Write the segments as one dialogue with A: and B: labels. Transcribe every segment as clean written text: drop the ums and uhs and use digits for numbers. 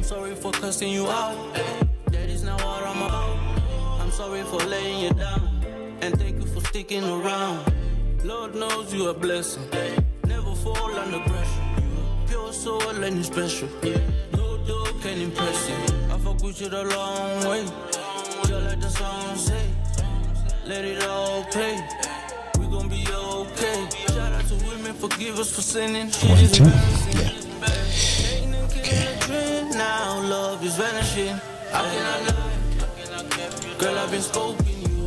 A: sorry for cussing you out. That is not what I'm about. I'm sorry for laying you down. And thank you for sticking around. Lord knows you a blessing. Never fall under pressure. Pure soul and you special. No dog can impress you. I fuck with you the long way. Just like the song say. Let it all play. We gon' be okay. Shout out to women, forgive us for sinning. Shit is embarrassing. Okay. Now love is vanishing. How can I lie? Girl, I've been scoping you.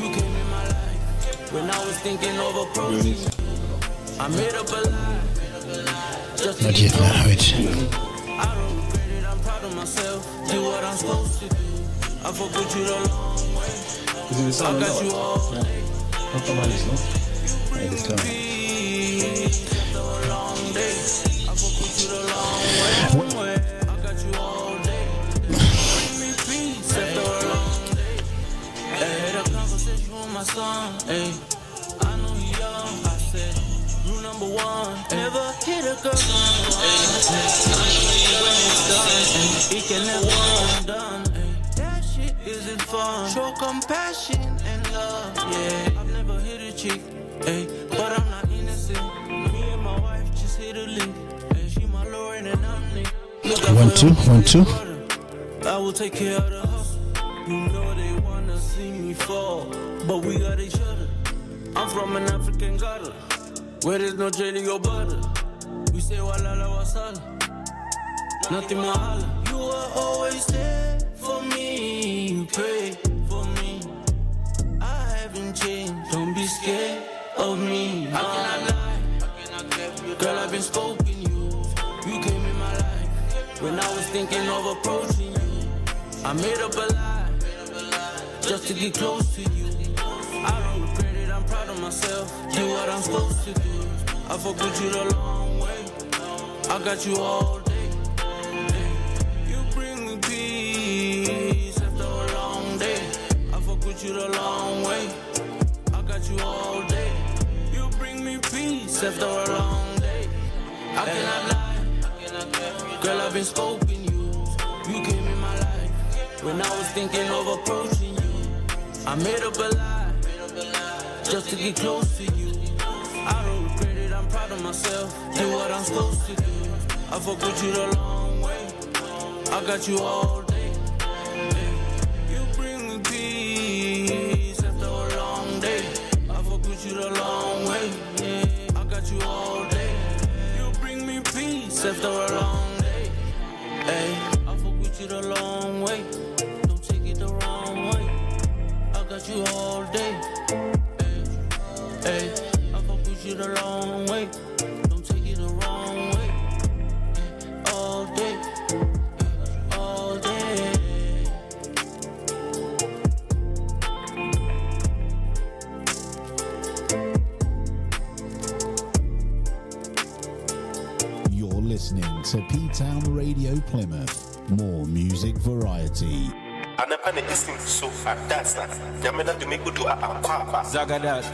A: You came in my life when I was thinking of approaching you. I made up a lie. Just not yet now, wait. I don't regret it, I'm proud of myself. Do what I'm supposed to do. I fuck with you the long way. I got you all day. You bring me peace after a long day. I fuck with you the long way. I got you all day. You bring me peace after a long day. I had a conversation with my son. Hey, I know he young. I said, rule number one, never hit a girl. Hey, I know when it's done, it can never undone. That shit isn't fun. Show compassion and love. Yeah, I've never hit a chick. Hey, but I'm not innocent. Me and my wife just hit a lick. Hey, she my Lauren and I'm Nick. 1 2 1 2. I will take care of the hustle. You know they wanna see me fall, but we got each other. I'm from an African gutter, where there's no jelly or butter. We say walala wasala, nothing mahala. You are always there for me. You pray for me. I haven't changed. Don't be scared of me. How can I lie? Girl, I've been scoping you. You came in my life when I was thinking of approaching you. I made up a lie just to get close to you. I don't regret it, I'm proud of myself. Do what I'm supposed to do. I fuck with you the long way. I got you all day. You bring me peace after a long day. I fuck with you the long way. I got you all day. You bring me peace after a long day. I cannot lie. Girl, I've been scoping you. You came in my life when I was thinking of approaching you. I made up a lie just to get close to you. I don't regret it, I'm proud of myself. Do what I'm supposed to do. I fuck with you the long way. I got you all day. You bring me peace after a long day. I fuck with you the long way. I got you all day. You bring me peace after a long day. Hey, I fuck with you the long way. Don't take it the wrong way. I got you all day. Hey, I fuck with you the long way. Don't take it the wrong way. All day, all day.
B: You're listening to P-Town Radio Plymouth. More music variety.
A: Zagadat.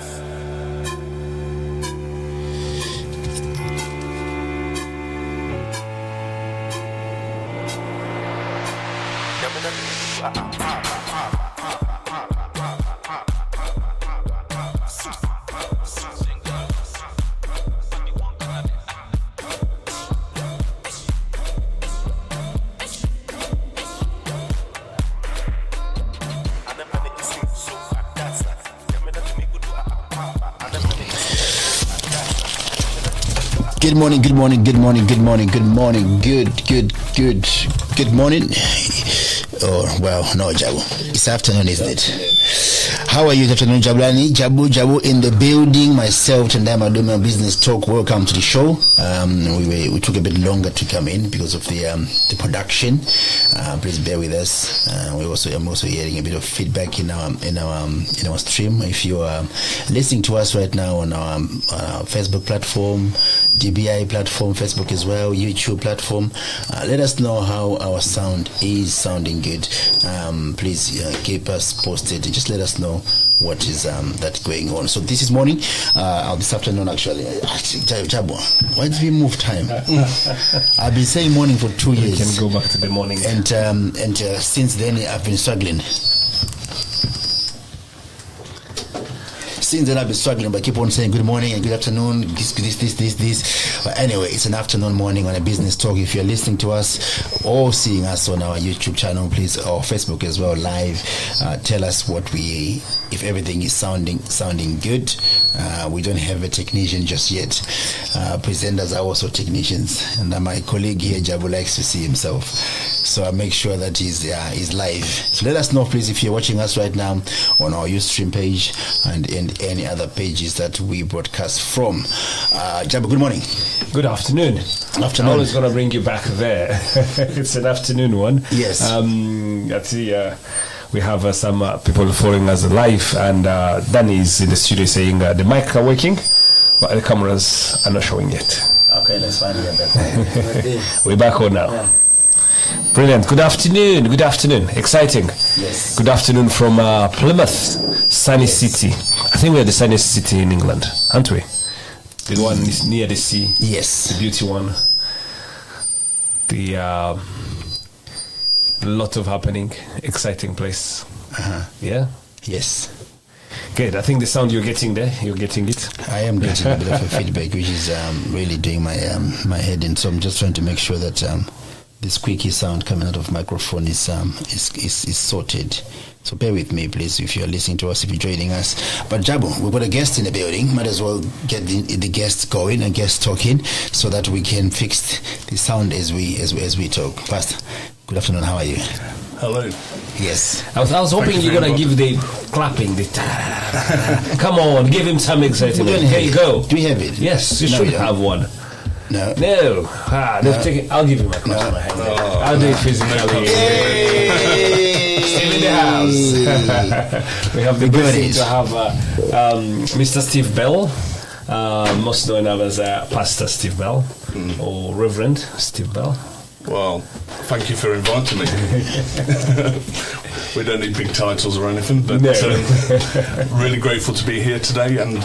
C: Good morning, good morning, good morning, good morning, good morning, good morning. Oh, well, no, Jabo. It's afternoon, isn't it? How are you this afternoon, Jablani? Jabo in the building. Myself, Tendai, Madume, Business Talk. Welcome to the show. We took a bit longer to come in because of the production. Please bear with us. I'm also hearing a bit of feedback in our stream. If you are listening to us right now on our Facebook platform, DBI platform, Facebook as well, YouTube platform, let us know how our sound is sounding good. Please keep us posted. Just let us know what is that going on. So this is morning, this afternoon actually. Jabo, why did we move time? I've been saying morning for 2 years.
D: We can go back to the morning.
C: And since then I've been struggling. Since then I've been struggling, but I keep on saying good morning and good afternoon, this. But anyway, it's an afternoon morning on a business talk. If you're listening to us or seeing us on our YouTube channel, please, or Facebook as well, live, tell us if everything is sounding good. We don't have a technician just yet. Presenters are also technicians, and my colleague here, Jabo, likes to see himself. So I make sure that he's live. So let us know, please, if you're watching us right now on our Ustream page and any other pages that we broadcast from. Jabo, good morning.
D: Good afternoon.
C: Afternoon.
D: I was going to bring you back there. It's an afternoon one.
C: Yes.
D: I see we have some people following us live, and Danny is in the studio saying the mic are working, but the cameras are not showing yet.
C: Okay, let's find it.
D: We're back on now. Yeah. Brilliant. Good afternoon. Good afternoon. Exciting.
C: Yes.
D: Good afternoon from Plymouth, sunny city. I think we're the sunniest city in England, aren't we? The one is near the sea.
C: Yes.
D: The beauty one. The lot of happening, exciting place. Yeah.
C: Yes.
D: Good. I think the sound you're getting there, you're getting it.
C: I am getting a bit of a feedback, which is really doing my head in. So I'm just trying to make sure that the squeaky sound coming out of microphone is sorted. So bear with me, please, if you're listening to us, if you're joining us. But Jabo, we've got a guest in the building. Might as well get the guest going and guest talking so that we can fix the sound as we talk. First, good afternoon. How are you?
E: Hello.
C: Yes.
D: I was hoping you're gonna give the clapping. Come on, give him some excitement. There you go.
C: Do we have it?
D: Yes, you should have one.
C: No.
D: No. I'll give you my question. I'll do it physically. Still in the house. We have the blessing to have Mr. Steve Bell, most known as Pastor Steve Bell, or Reverend Steve Bell.
E: Well, thank you for inviting me. We don't need big titles or anything, but really grateful to be here today and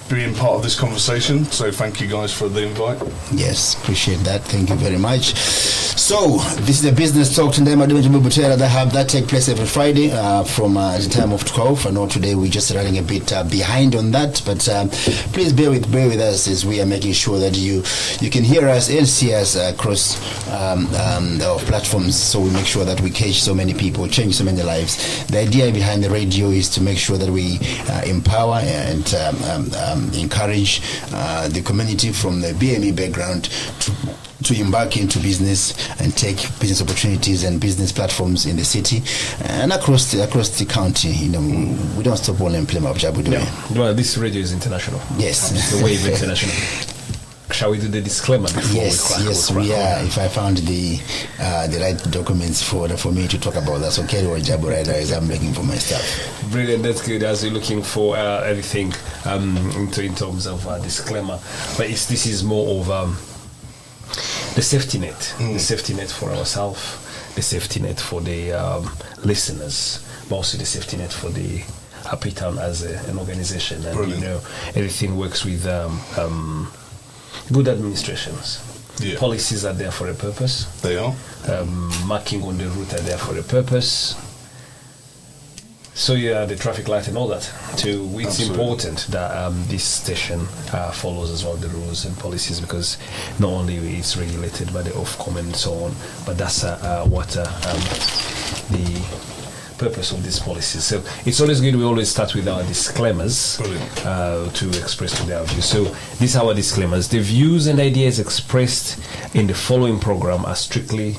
E: being part of this conversation. So thank you guys for the invite.
C: Yes, appreciate that. Thank you very much. So this is the business talk today, Madume Butera, that take place every Friday from the time of 12. I know today we're just running a bit behind on that, but please bear with us as we are making sure that you can hear us and see us across our platforms, so we make sure that we catch so many people, change so many lives. The idea behind the radio is to make sure that we empower and encourage the community from the BME background to embark into business and take business opportunities and business platforms in the city and across the county. You know, we don't stop only in Plymouth, Jabo, do we?
D: Well, this radio is international.
C: Yes.
D: It's the wave international. Shall we do the disclaimer before
C: we are. If I found the right documents for me to talk about that, so carry on, Jabo, right as I'm looking for my stuff.
D: Brilliant, that's good. As you're looking for everything in terms of disclaimer, but this is more of the safety net, the safety net for ourselves, the safety net for the listeners, but also the safety net for the Happy Town as an organization. And
E: Brilliant.
D: you know, everything works with good administrations.
E: Yeah.
D: Policies are there for a purpose.
E: They are.
D: Marking on the route are there for a purpose. So yeah, the traffic light and all that. It's
E: Absolutely.
D: important that this station follows as well the rules and policies, because not only it's regulated by the Ofcom and so on, but that's what the purpose of these policies. So it's always good. We always start with our disclaimers to express to their views. So these are our disclaimers. The views and ideas expressed in the following program are strictly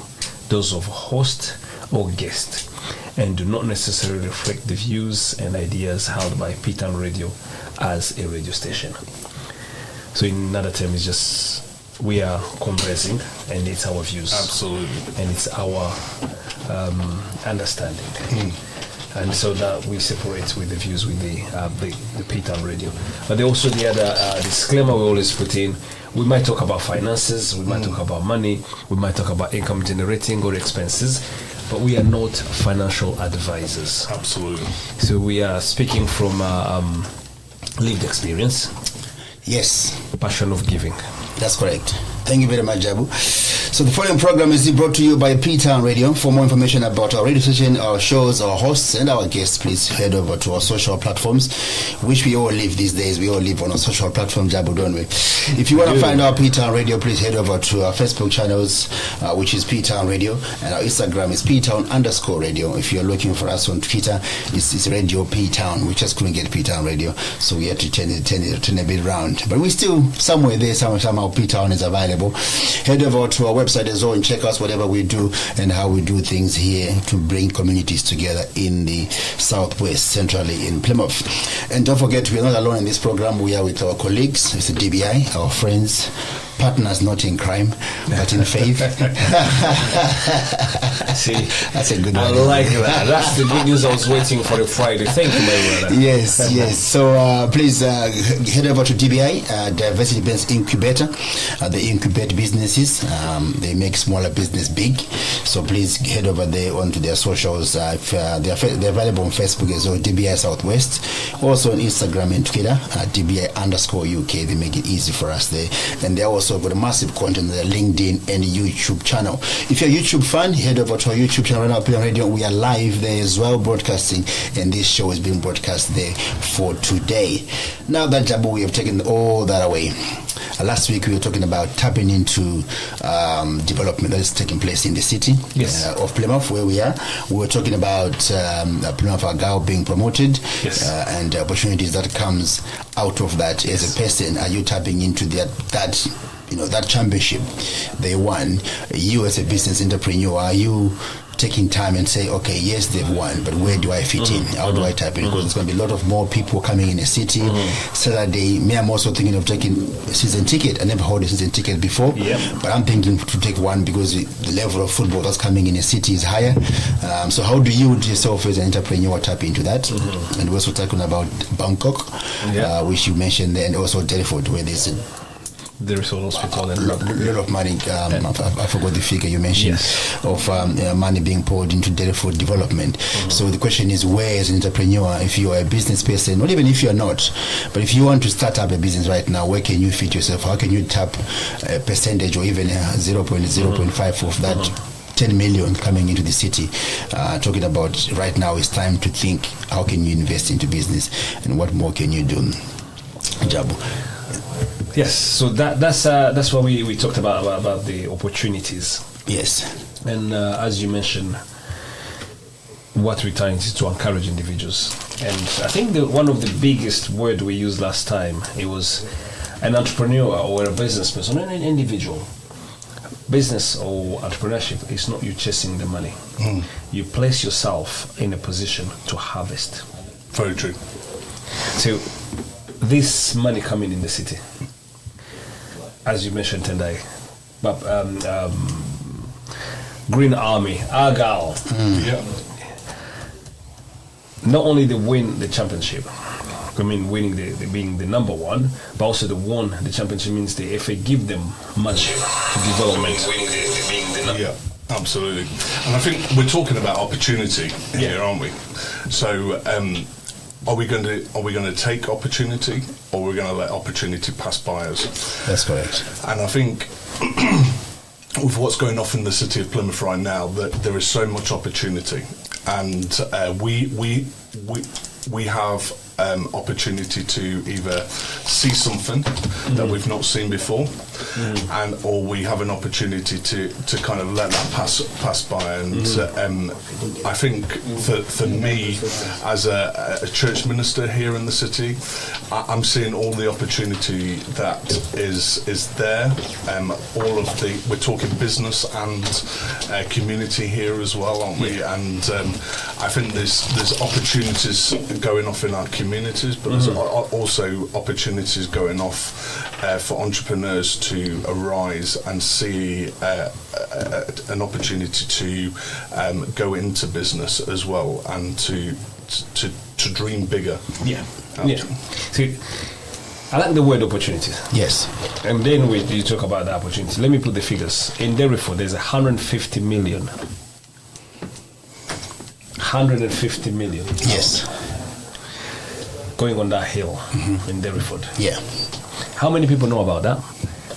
D: those of host or guest, and do not necessarily reflect the views and ideas held by P-Town Radio as a radio station. So in another term, it's just we are conversing, and it's our views.
E: Absolutely.
D: And it's our understanding. And so that we separate with the views with the P-Town Radio. But also the other disclaimer we always put in, we might talk about finances, we might talk about money, we might talk about income generating or expenses, but we are not financial advisors.
E: Absolutely.
D: So we are speaking from lived experience.
C: Yes,
D: Passion of giving.
C: that's correct. Thank you very much, Jabo. So the following program is brought to you by P-Town Radio. For more information about our radio station, our shows, our hosts, and our guests, please head over to our social platforms, which we all live these days. We all live on a social platform, Jabo, don't we? If you want to find our P-Town Radio, please head over to our Facebook channels, which is P-Town Radio, and our Instagram is P-Town_radio. If you're looking for us on Twitter, it's Radio P-Town. We just couldn't get P-Town Radio, so we had to turn a bit around. But we're still somewhere there, somehow P-Town is available. Head over to our website as well and check out whatever we do and how we do things here to bring communities together in the southwest, centrally in Plymouth. And don't forget, we are not alone in this program. We are with our colleagues, it's the DBI, our friends, partners not in crime but in faith.
D: See,
C: that's a good one.
D: I like that. That's the good news I was waiting for a Friday. Thank you, my brother.
C: Yes. So please head over to DBI, Diversity Business Incubator. They incubate businesses. They make smaller business big. So please head over there onto their socials. They're available on Facebook as well, DBI Southwest. Also on Instagram and Twitter, DBI_UK. They make it easy for us there. And they're also got a massive content on their LinkedIn and YouTube channel. If you're a YouTube fan, head over to our YouTube channel, right now, Radio. We are live there as well, broadcasting, and this show is being broadcast there for today. Now that, Jabo, we have taken all that away. Last week we were talking about tapping into development that is taking place in the city of Plymouth, where we are. We were talking about Plymouth Argyle being promoted, and opportunities that comes out of that. As a person, are you tapping into that championship they won? You as a business entrepreneur, are you taking time and say, okay, yes, they've won, but where do I fit in? How do I tap in? Because there's going to be a lot of more people coming in the city. Saturday, me, I'm also thinking of taking a season ticket. I never held a season ticket before, but I'm thinking to take one because the level of football that's coming in the city is higher. So how do you yourself as an entrepreneur tap into that? And we're also talking about Bangkok, which you mentioned there, and also Telford, where there's
D: there is a hospital and
C: a lot of money. I forgot the figure you mentioned of money being poured into Telford development. So the question is, where as an entrepreneur, if you are a business person, not even if you are not, but if you want to start up a business right now, where can you fit yourself? How can you tap a percentage or even 0.05 of that 10 million coming into the city? Talking about right now, it's time to think, how can you invest into business and what more can you do? Jabo.
D: Yes, so that's what we talked about the opportunities.
C: Yes.
D: And as you mentioned, what we're trying to encourage individuals. And I think one of the biggest word we used last time, it was an entrepreneur or a business person, an individual. Business or entrepreneurship is not you chasing the money. You place yourself in a position to harvest.
E: Very true.
D: So this money coming in the city, as you mentioned, Tendai, but Green Army, Argyle, not only they win the championship, I mean winning being the number one, but also they won the championship means the FA give them money to development.
E: Yeah, absolutely. And I think we're talking about opportunity here, aren't we? So are we going to take opportunity, or are we going to let opportunity pass by us?
C: That's correct. And
E: I think with what's going on in the city of Plymouth right now, that there is so much opportunity, and we have opportunity to either see something that we've not seen before, or we have an opportunity to kind of let that pass by. And I think for me, as a church minister here in the city, I'm seeing all the opportunity that is there. We're talking business and community here as well, aren't we? And I think there's opportunities going off in our communities, but there's also opportunities going off for entrepreneurs to arise and see an opportunity to go into business as well, and to dream bigger.
D: See, I like the word opportunity.
C: Yes.
D: And then you talk about the opportunity. Let me put the figures. In Derriford, there's 150 million 150 million.
C: Yes.
D: Going on that hill in Derryford.
C: Yeah.
D: How many people know about that?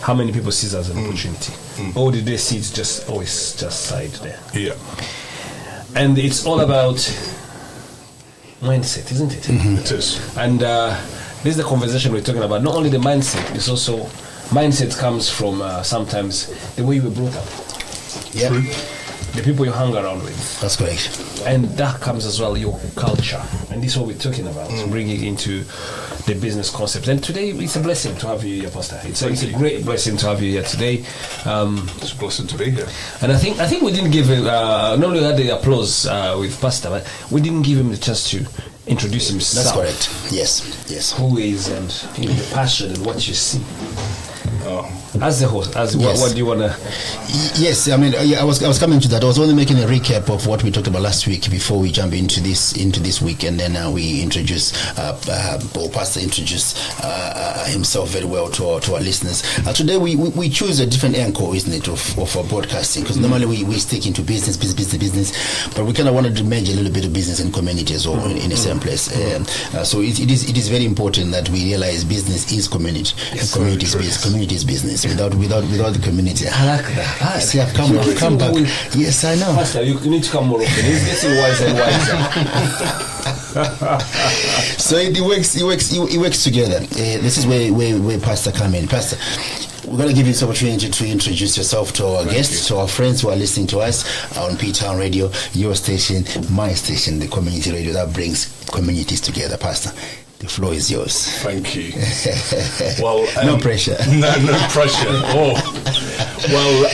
D: How many people see it as an opportunity? Or did they see it just always just side there?
E: Yeah.
D: And it's all about mindset, isn't it?
E: It is.
D: And this is the conversation we're talking about. Not only the mindset, it's also mindset comes from sometimes the way you were brought up.
C: Yeah.
D: The people you hang around with.
C: That's correct.
D: And that comes as well, your culture. And this is what we're talking about, bringing it into the business concept. And today, it's a blessing to have you here, Pastor. It's a great blessing to have you here today.
E: It's a blessing to be here.
D: And I think we didn't give him, not only had the applause with Pastor, but we didn't give him the chance to introduce himself.
C: That's correct. Yes.
D: Who he is and the passion and what you see. As the host,
C: Yes.
D: what do you want to...
C: Yes, I mean, I was coming to that. I was only making a recap of what we talked about last week before we jump into this week, and then we introduce, Pastor introduced himself very well to our listeners. Today we choose a different angle, isn't it, of our broadcasting, because normally we stick into business, but we kind of wanted to merge a little bit of business and community as well in the same place. So it is very important that we realize business is community, and community is business. Without the community.
D: I like that.
C: See, I've come back. Yes, I know.
D: Pastor, you need to come more often. He's getting wiser and wiser.
C: So it works together. This is where Pastor come in. Pastor, we're going to give you this opportunity to introduce yourself to our guests, to our friends who are listening to us on P-Town Radio, your station, my station, the community radio that brings communities together. Pastor, the floor is yours.
E: Thank you. Well,
C: no pressure.
E: No pressure. Well,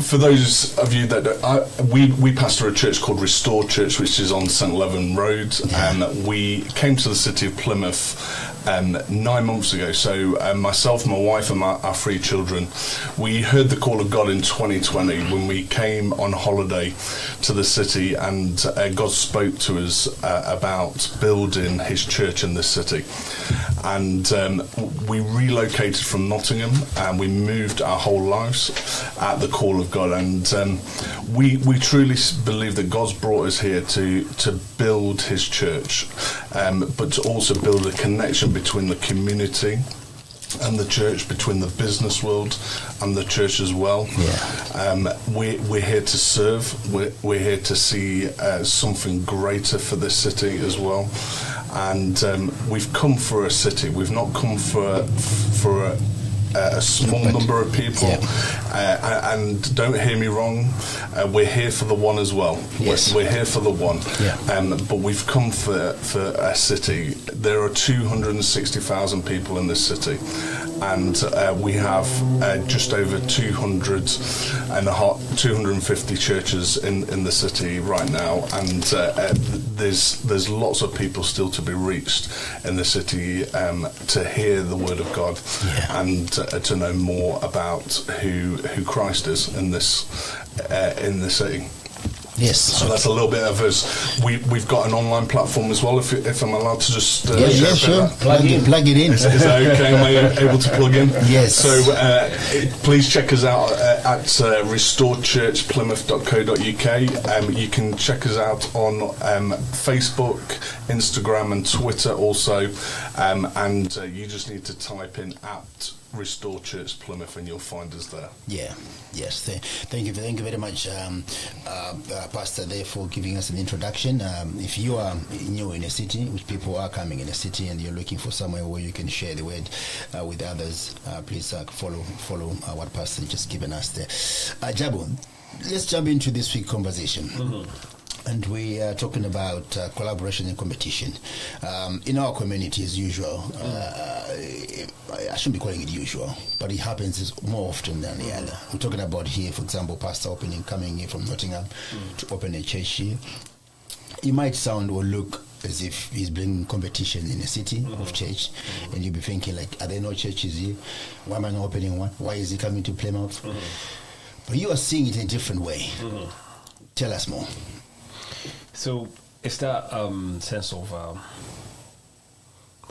E: for those of you that we pastor a church called Restore Church, which is on St. Leven Road, and we came to the city of Plymouth 9 months ago. So myself, my wife, and our 3 children, we heard the call of God in 2020 when we came on holiday to the city, and God spoke to us about building His church in this city. And we relocated from Nottingham, and we moved our whole lives at the call of God. And we truly believe that God's brought us here to build His church, but to also build a connection between the community and the church, between the business world and the church as well. We're here to serve. We're here to see something greater for this city as well. And we've come for a city. We've not come for a small number of people. And don't hear me wrong, we're here for the one as well.
C: Yes.
E: We're here for the one. But we've come for a city. There are 260,000 people in this city, and we have just over 250 churches in the city right now, and there's lots of people still to be reached in the city to hear the word of God and to know more about who Christ is in this city.
C: Yes.
E: So that's a little bit of us. We've got an online platform as well. If I'm allowed to just
C: sure. Plug it in.
E: Is that okay? Am I able to plug in?
C: Yes.
E: So please check us out at restorechurchplymouth.co.uk. You can check us out on Facebook, Instagram, and Twitter also. And you just need to type in at Restore Church Plymouth, and you'll find us there.
C: Yes. Thank you very much, Pastor, there for giving us an introduction. If you are new in a city, which people are coming in a city, and you're looking for somewhere where you can share the word with others, please follow what Pastor just given us there. Jabo, let's jump into this week's conversation. And we are talking about collaboration and competition. In our community, as usual, I shouldn't be calling it usual, but it happens more often than the other. We're talking about here, for example, Pastor coming here from Nottingham to open a church here. It might sound or look as if he's bringing competition in a city of church, and you'll be thinking, like, are there no churches here? Why am I not opening one? Why is he coming to Plymouth? But you are seeing it in a different way. Tell us more.
D: So it's that sense of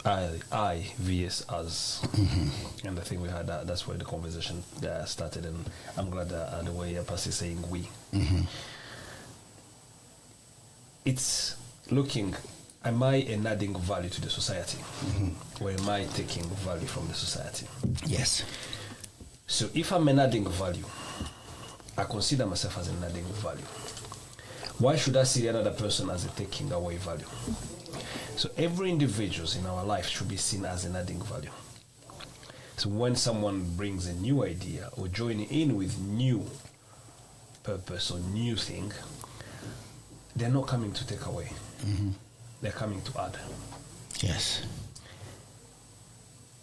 D: I vs us, and I think we had that's where the conversation started, and I'm glad that the way Pastor is saying we. it's looking, am I adding value to the society? Or am I taking value from the society?
C: Yes.
D: So if I'm adding value, I consider myself as an adding value. Why should I see another person as a taking away value? So every individual in our life should be seen as an adding value. So when someone brings a new idea or joining in with new purpose or new thing, they're not coming to take away. They're coming to add.
C: Yes.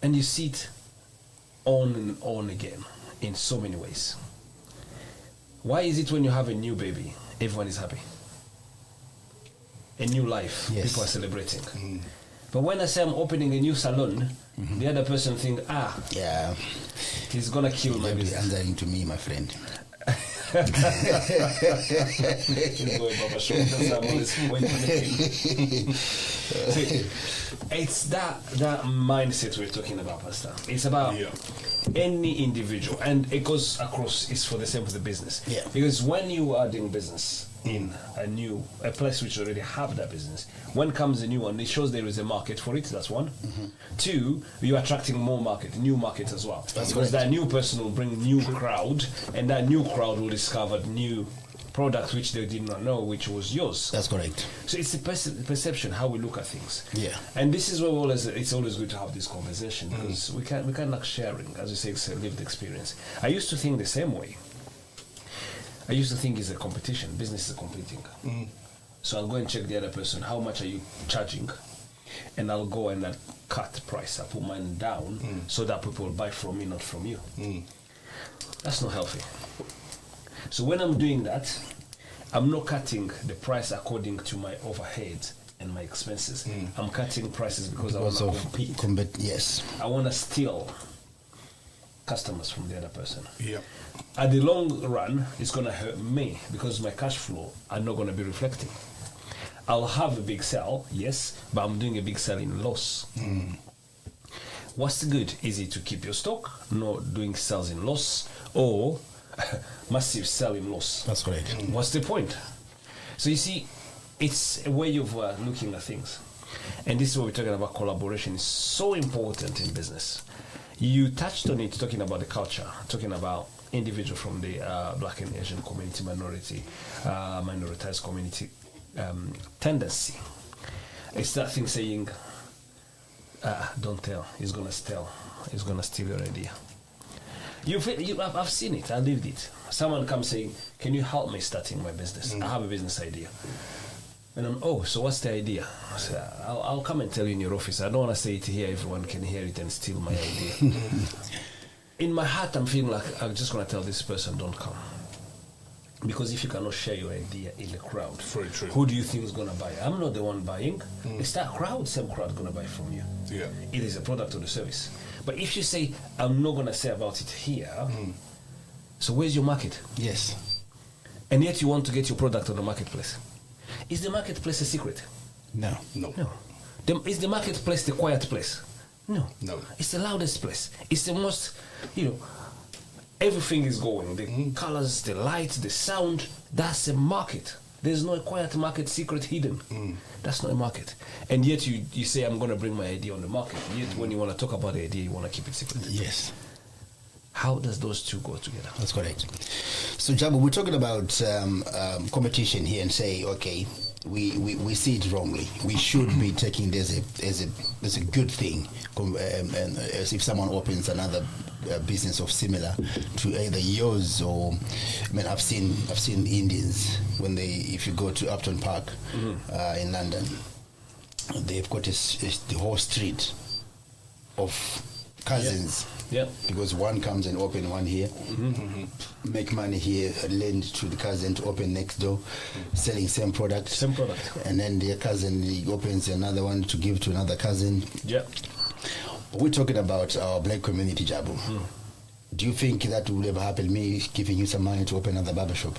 D: And you see it on and on again in so many ways. Why is it when you have a new baby, everyone is happy? A new life,
C: Yes.
D: people are celebrating. But when I say I'm opening a new salon, the other person think,
C: Yeah.
D: he's gonna kill my
C: You'll be
D: business.
C: answering to me, my friend.
D: He's going Baba Shop, that's why I'm always pointing at him. See, it's that mindset we're talking about, Pastor. It's about any individual, and it goes across. It's for the same for the business.
C: Yeah.
D: Because when you are doing business in a place which already have that business, when comes a new one, it shows there is a market for it. That's one. Two, you're attracting more new market as well.
C: That's
D: because
C: correct.
D: that new person will bring new crowd, and that new crowd will discover new product which they did not know, which was yours.
C: That's correct.
D: So it's the perception, how we look at things.
C: Yeah.
D: And this is where it's always good to have this conversation, because we can like sharing, as you say, it's a lived experience. I used to think the same way. I used to think it's a competition. Business is competing. So I'll go and check the other person. How much are you charging? And I'll go and cut price. I put mine down so that people will buy from me, not from you. That's not healthy. So when I'm doing that, I'm not cutting the price according to my overhead and my expenses. I'm cutting prices because I want to compete.
C: Yes.
D: I want to steal customers from the other person.
E: Yeah.
D: At the long run, it's going to hurt me because my cash flow are not going to be reflecting. I'll have a big sale, yes, but I'm doing a big sale in loss. What's the good? Is it to keep your stock, not doing sales in loss, or massive sell in loss?
C: That's correct.
D: What's the point? So you see, it's a way of looking at things. And this is what we're talking about. Collaboration is so important in business. You touched on it, talking about the culture, talking about individual from the Black and Asian community, minoritized community tendency. It's that thing saying, don't tell, he's going to steal your idea. I've seen it, I lived it. Someone comes saying, can you help me starting my business? I have a business idea. And I'm, so what's the idea? I say, I'll come and tell you in your office. I don't want to say it here, everyone can hear it and steal my idea. In my heart, I'm feeling like I'm just going to tell this person, don't come. Because if you cannot share your idea in the crowd,
E: Very true.
D: who do you think is going to buy? I'm not the one buying. It's that crowd, same crowd going to buy from you.
E: Yeah.
D: It is a product or the service. But if you say, I'm not going to say about it here, so where's your market?
C: Yes.
D: And yet you want to get your product on the marketplace. Is the marketplace a secret?
C: No.
E: No.
D: No. Is the marketplace the quiet place? No.
E: No.
D: It's the loudest place. It's the most, everything is going. The colors, the lights, the sound. That's a market. There's no quiet market, secret, hidden. That's not a market. And yet you say, I'm going to bring my idea on the market. Yet when you want to talk about the idea, you want to keep it secret.
C: Yes.
D: How does those two go together?
C: That's correct. So, Jabo, we're talking about competition here and say, okay, we see it wrongly. We should be taking this as a good thing, and as if someone opens another business of similar to either yours or, I've seen Indians when if you go to Upton Park in London, they've got the whole street of cousins.
D: Yeah.
C: Because one comes and open one here, make money here, lend to the cousin to open next door, selling same product. And then their cousin he opens another one to give to another cousin.
D: Yeah.
C: We're talking about our black community, Jabo. Do you think that would ever happen, me giving you some money to open another barbershop?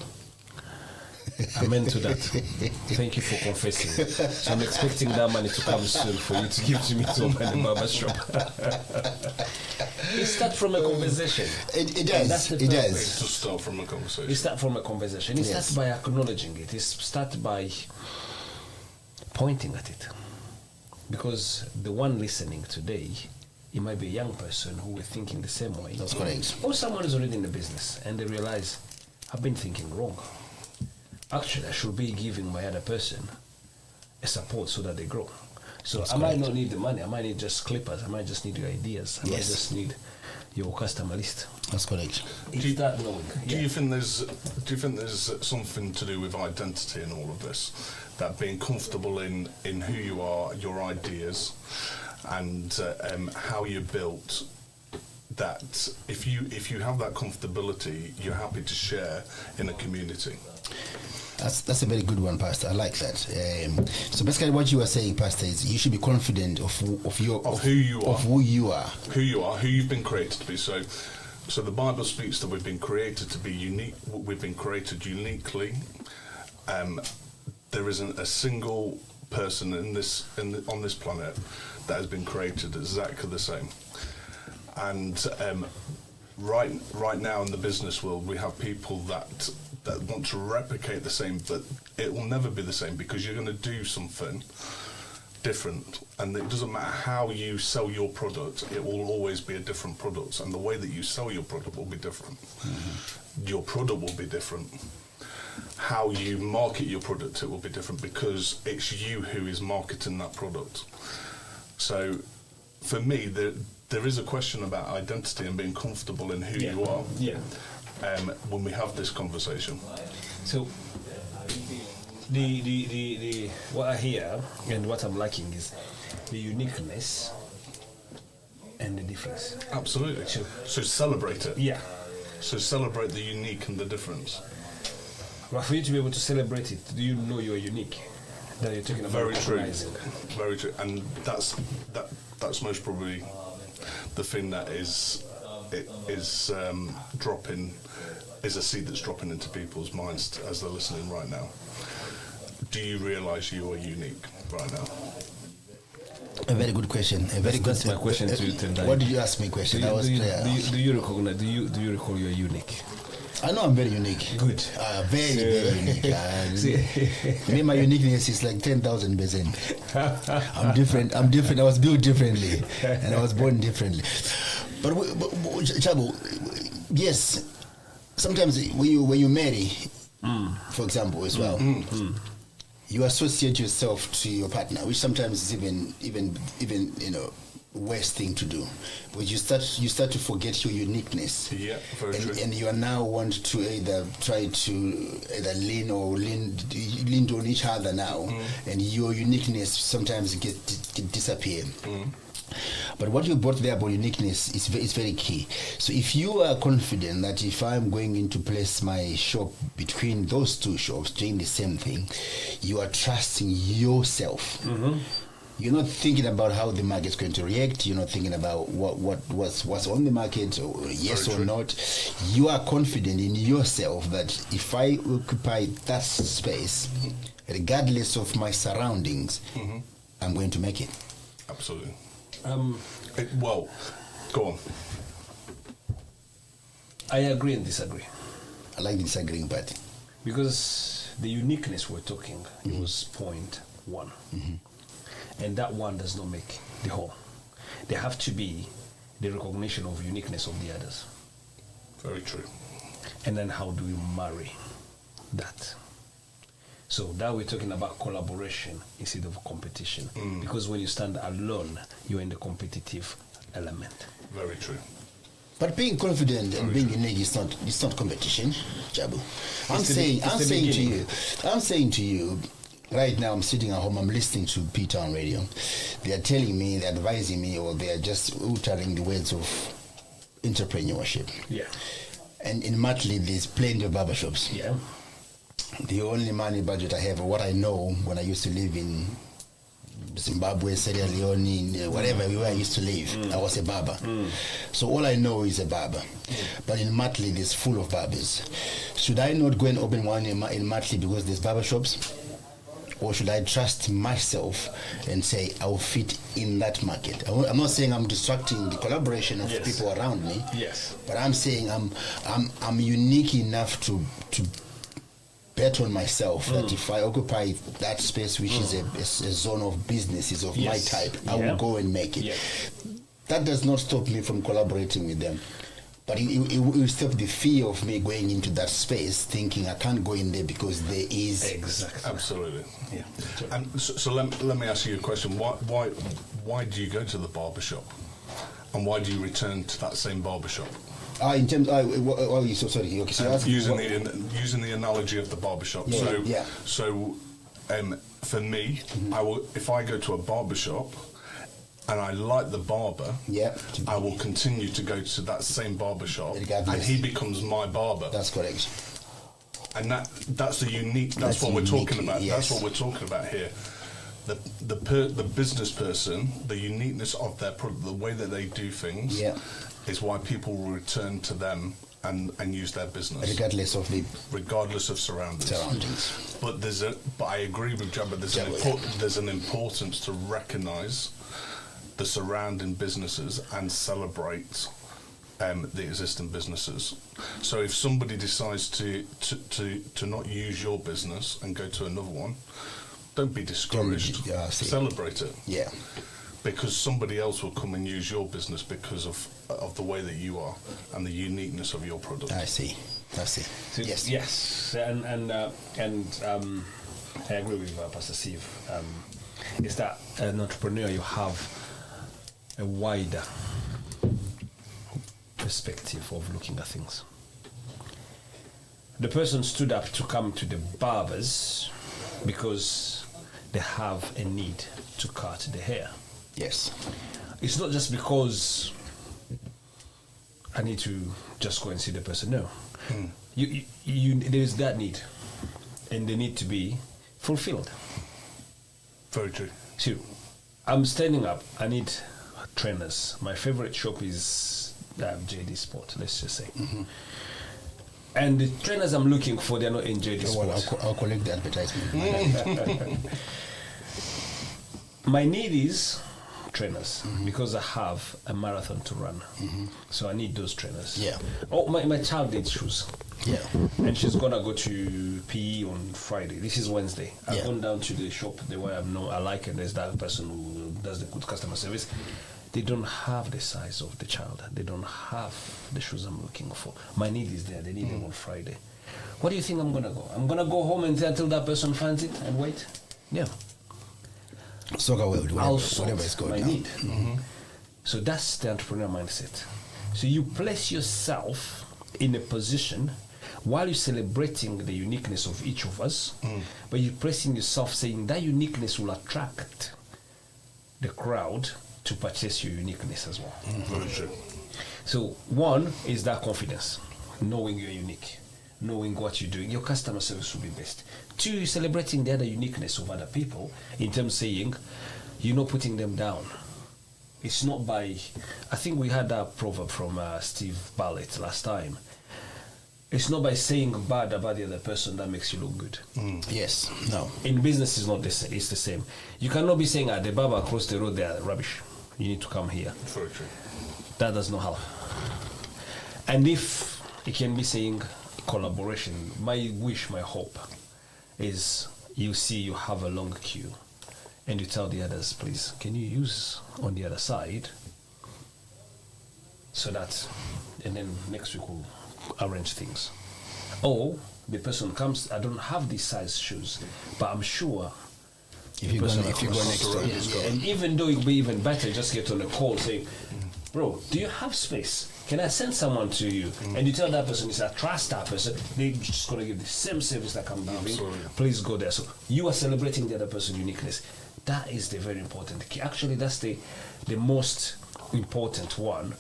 D: Amen to that. Thank you for confessing. So I'm expecting that money to come soon for you to give to me to open a barber shop. It starts from a conversation.
C: It does. It does.
E: To start from a conversation.
D: It starts from a conversation. It starts by acknowledging it. It starts by pointing at it. Because the one listening today, it might be a young person who is thinking the same way.
C: That's correct.
D: Or someone who's already in the business and they realize, I've been thinking wrong. Actually, I should be giving my other person a support so that they grow. So
C: That's
D: I might
C: correct.
D: not need the money. I might need just clippers. I might just need your ideas. I might
C: Yes.
D: just need your customer list.
C: That's correct.
D: Do you start knowing?
E: Do you think there's something to do with identity in all of this? That being comfortable in who you are, your ideas, and how you're built. That if you have that comfortability, you're happy to share in a community.
C: That's a very good one, Pastor. I like that. So basically, what you are saying, Pastor, is you should be confident of
E: Who you are.
C: of who you are.
E: Who you are, who you've been created to be. So the Bible speaks that we've been created to be unique. We've been created uniquely. There isn't a single person on this planet that has been created exactly the same. And right now in the business world, we have people that want to replicate the same, but it will never be the same because you're going to do something different, and it doesn't matter how you sell your product, it will always be a different product, and the way that you sell your product will be different. Your product will be different. How you market your product, it will be different because it's you who is marketing that product. So for me, there is a question about identity and being comfortable in who you are.
D: Yeah.
E: When we have this conversation.
D: So the what I hear and what I'm liking is the uniqueness and the difference.
E: Absolutely. So celebrate it.
D: Yeah.
E: So celebrate the unique and the difference.
D: But for you to be able to celebrate it, do you know you're unique? That you're talking about
E: Very true.
D: recognizing.
E: Very true. And that's most probably the thing that is dropping, is a seed that's dropping into people's minds as they're listening right now. Do you realise you are unique right now?
C: A very good question. A very
D: That's
C: good
D: my question to you, Tendai.
C: What did you ask me? Question. That was clear.
D: Do you recognize? Do you recall you're unique?
C: I know I'm very unique.
D: Good.
C: Very unique. Me, my uniqueness is like 10,000%. I'm different. I was built differently, and I was born differently. But Jabo, yes. Sometimes when you marry, for example, as well, you associate yourself to your partner, which sometimes is even worst thing to do. But you start to forget your uniqueness.
E: Yeah, very true.
C: And you are now want to either try to lean on each other now, and your uniqueness sometimes get disappear. But what you brought there about uniqueness is very key. So if you are confident that if I'm going in to place my shop between those two shops doing the same thing, you are trusting yourself. You're not thinking about how the market's going to react. You're not thinking about what's on the market, or yes or not. You are confident in yourself that if I occupy that space, regardless of my surroundings, I'm going to make it.
E: Absolutely. Well, go on.
D: I agree and disagree.
C: I like the disagreeing part.
D: Because the uniqueness we're talking, it was point one. And that one does not make the whole. There have to be the recognition of uniqueness of the others.
E: Very true.
D: And then how do we marry that? So that we're talking about collaboration instead of competition. Because when you stand alone, you're in the competitive element.
E: Very true.
C: But being confident and being unique is not competition, Jabo. I'm saying to you, right now I'm sitting at home, I'm listening to P-Town Radio. They are telling me, they're advising me, or they are just uttering the words of entrepreneurship.
D: Yeah.
C: And in Matley, there's plenty of barbershops.
D: Yeah.
C: The only money budget I have, or what I know when I used to live in Zimbabwe, Sierra Leone, whatever where I used to live, I was a barber. So all I know is a barber. But in Matley, there's full of barbers. Should I not go and open one in Matley because there's barbershops? Or should I trust myself and say I'll fit in that market? I'm not saying I'm distracting the collaboration of people around me.
D: Yes.
C: But I'm saying I'm unique enough to bet on myself that if I occupy that space, which is a zone of businesses of my type, I will go and make it. That does not stop me from collaborating with them. But it will stop the fear of me going into that space, thinking I can't go in there because there is...
D: Exactly.
E: Absolutely. Yeah. And so let me ask you a question. Why do you go to the barbershop? And why do you return to that same barbershop?
C: In terms, so sorry. Okay, so
E: using the analogy of the barbershop. So for me, if I go to a barbershop and I like the barber, I will continue to go to that same barbershop, and he becomes my barber.
C: That's correct.
E: And that's the unique. That's what we're talking about. Yes. That's what we're talking about here. The business person, the uniqueness of their product, the way that they do things, is why people will return to them and use their business, regardless of surroundings. But I agree with Jabo. There's an importance to recognise the surrounding businesses and celebrate the existing businesses. So if somebody decides to not use your business and go to another one, don't be discouraged. Celebrate it. Yeah. Because somebody else will come and use your business because of the way that you are and the uniqueness of your product.
C: I see.
D: So yes. And I agree with Pastor Steve. Is that an entrepreneur, you have a wider perspective of looking at things. The person stood up to come to the barbers because they have a need to cut the hair.
C: Yes.
D: It's not just because I need to just go and see the person. No. There's that need, and they need to be fulfilled.
E: Very true.
D: So, I'm standing up. I need trainers. My favorite shop is JD Sport, let's just say. And the trainers I'm looking for, they're not in JD Sport.
C: I'll collect the advertisement.
D: My need is trainers because I have a marathon to run. So I need those trainers.
C: Yeah.
D: Oh, my child needs shoes.
C: Yeah.
D: And she's gonna go to PE on Friday. This is Wednesday. I've gone down to the shop, the way I like it. There's that person who does the good customer service. They don't have the size of the child. They don't have the shoes I'm looking for. My need is there. They need them on Friday. What do you think I'm gonna go? I'm gonna go home and until that person finds it and wait? Yeah.
C: Soccer world,
D: whatever is going on. Need. So that's the entrepreneur mindset. So you place yourself in a position while you're celebrating the uniqueness of each of us, but you're placing yourself saying that uniqueness will attract the crowd to purchase your uniqueness as well.
E: Very true.
D: So one is that confidence, knowing you're unique, knowing what you're doing. Your customer service will be best. Two, you're celebrating the other uniqueness of other people in terms of saying you're not putting them down. It's not by, I think we had that proverb from Steve Bartlett last time. It's not by saying bad about the other person that makes you look good.
C: Yes, no.
D: In business, it's not the same. It's the same. You cannot be saying, the barber across the road, they are rubbish. You need to come here.
E: Very true.
D: That does not help. And if it can be saying collaboration, my wish, my hope is you see you have a long queue and you tell the others, please, can you use on the other side so that, and then next week we'll arrange things. Or the person comes, I don't have these size shoes, but I'm sure
C: if you go next door,
D: and even though it would be even better, just get on a call saying, bro, do you have space? Can I send someone to you? And you tell that person, I trust that person, they're just going to give the same service that I'm giving. Please go there. So you are celebrating the other person's uniqueness. That is the very important key. Actually, that's the most important one.